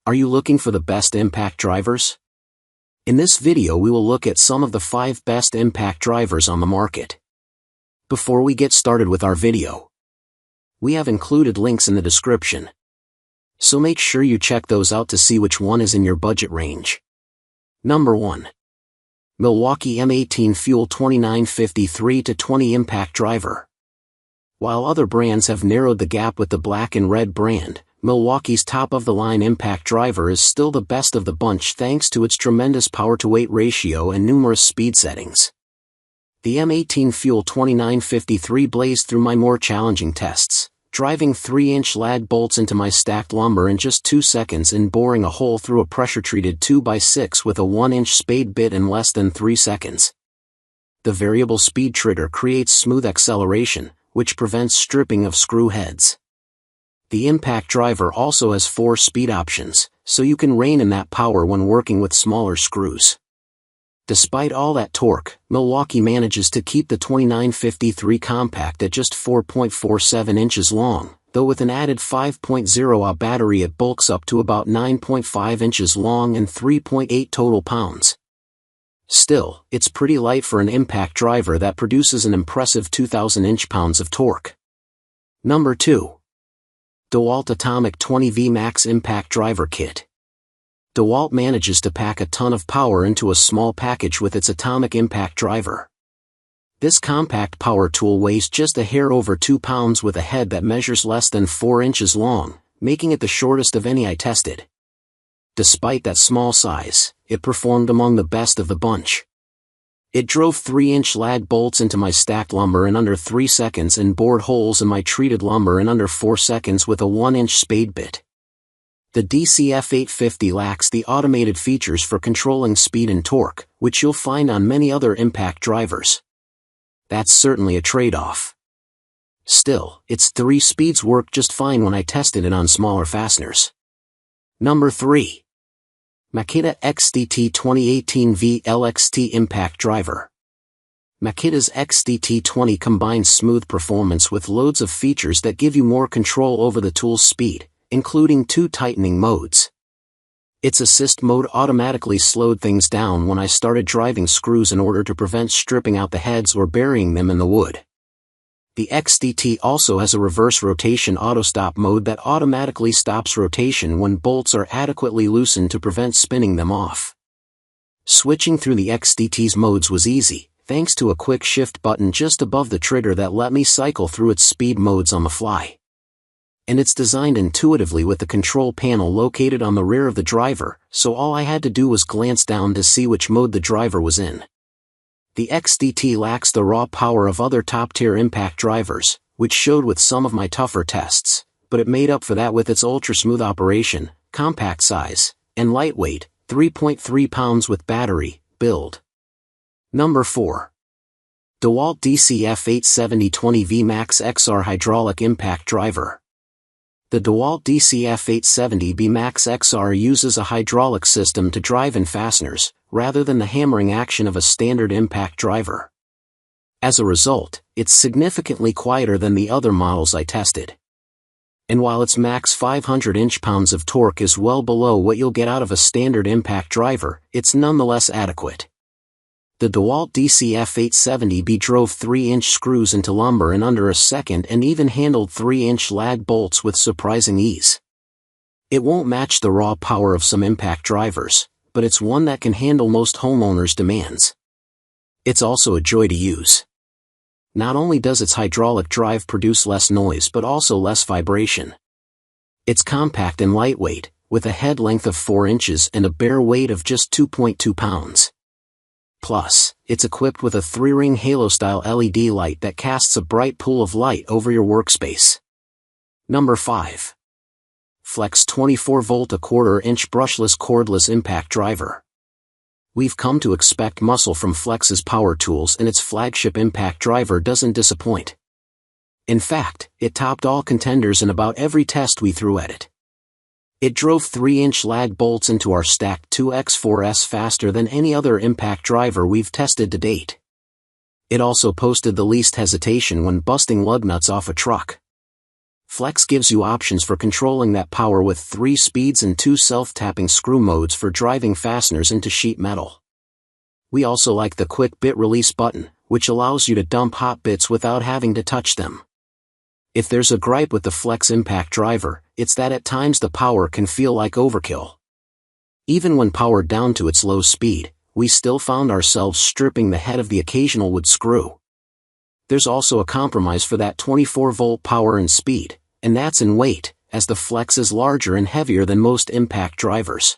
Are you looking for the best impact drivers? In this video we will look at some of the 5 best impact drivers on the market. Before we get started with our video, we have included links in the description, so make sure you check those out to see which one is in your budget range. Number 1. Milwaukee M18 Fuel 2950 3-20 Impact Driver. While other brands have narrowed the gap with the black and red brand, Milwaukee's top-of-the-line impact driver is still the best of the bunch thanks to its tremendous power-to-weight ratio and numerous speed settings. The M18 Fuel 2950 blazed through my more challenging tests, driving 3-inch lag bolts into my stacked lumber in just 2 seconds and boring a hole through a pressure-treated 2x6 with a 1-inch spade bit in less than 3 seconds. The variable speed trigger creates smooth acceleration, which prevents stripping of screw heads. The impact driver also has 4 speed options, so you can rein in that power when working with smaller screws. Despite all that torque, Milwaukee manages to keep the 2950 compact at just 4.47 inches long, though with an added 5.0 Ah battery it bulks up to about 9.5 inches long and 3.8 total pounds. Still, it's pretty light for an impact driver that produces an impressive 2,000 inch-pounds of torque. Number 2. DeWalt Atomic 20V Max Impact Driver Kit. DeWalt manages to pack a ton of power into a small package with its Atomic Impact Driver. This compact power tool weighs just a hair over 2 pounds with a head that measures less than 4 inches long, making it the shortest of any I tested. Despite that small size, it performed among the best of the bunch. It drove 3-inch lag bolts into my stacked lumber in under 3 seconds and bored holes in my treated lumber in under 4 seconds with a 1-inch spade bit. The DCF850 lacks the automated features for controlling speed and torque, which you'll find on many other impact drivers. That's certainly a trade-off. Still, its 3 speeds worked just fine when I tested it on smaller fasteners. Number 3. Makita XDT 2018V LXT Impact Driver. Makita's XDT20 combines smooth performance with loads of features that give you more control over the tool's speed, including 2 tightening modes. Its assist mode automatically slowed things down when I started driving screws in order to prevent stripping out the heads or burying them in the wood. The XDT also has a reverse rotation auto-stop mode that automatically stops rotation when bolts are adequately loosened to prevent spinning them off. Switching through the XDT's modes was easy, thanks to a quick shift button just above the trigger that let me cycle through its speed modes on the fly. And it's designed intuitively with the control panel located on the rear of the driver, so all I had to do was glance down to see which mode the driver was in. The XDT lacks the raw power of other top-tier impact drivers, which showed with some of my tougher tests, but it made up for that with its ultra-smooth operation, compact size, and lightweight, 3.3 pounds with battery, build. Number 4. DeWalt DCF870 20V Max XR Hydraulic Impact Driver. The DeWalt DCF870B Max XR uses a hydraulic system to drive in fasteners, rather than the hammering action of a standard impact driver. As a result, it's significantly quieter than the other models I tested. And while its max 500 inch-pounds of torque is well below what you'll get out of a standard impact driver, it's nonetheless adequate. The DeWalt DCF870B drove 3-inch screws into lumber in under a second and even handled 3-inch lag bolts with surprising ease. It won't match the raw power of some impact drivers, but it's one that can handle most homeowners' demands. It's also a joy to use. Not only does its hydraulic drive produce less noise but also less vibration. It's compact and lightweight, with a head length of 4 inches and a bare weight of just 2.2 pounds. Plus, it's equipped with a 3-ring halo-style LED light that casts a bright pool of light over your workspace. Number 5. Flex 24V 1/4-inch Brushless Cordless Impact Driver. We've come to expect muscle from Flex's power tools, and its flagship impact driver doesn't disappoint. In fact, it topped all contenders in about every test we threw at it. It drove 3-inch lag bolts into our stacked 2x4s faster than any other impact driver we've tested to date. It also posted the least hesitation when busting lug nuts off a truck. Flex gives you options for controlling that power with 3 speeds and 2 self-tapping screw modes for driving fasteners into sheet metal. We also like the quick bit release button, which allows you to dump hot bits without having to touch them. If there's a gripe with the Flex impact driver, it's that at times the power can feel like overkill. Even when powered down to its low speed, we still found ourselves stripping the head of the occasional wood screw. There's also a compromise for that 24-volt power and speed, and that's in weight, as the Flex is larger and heavier than most impact drivers.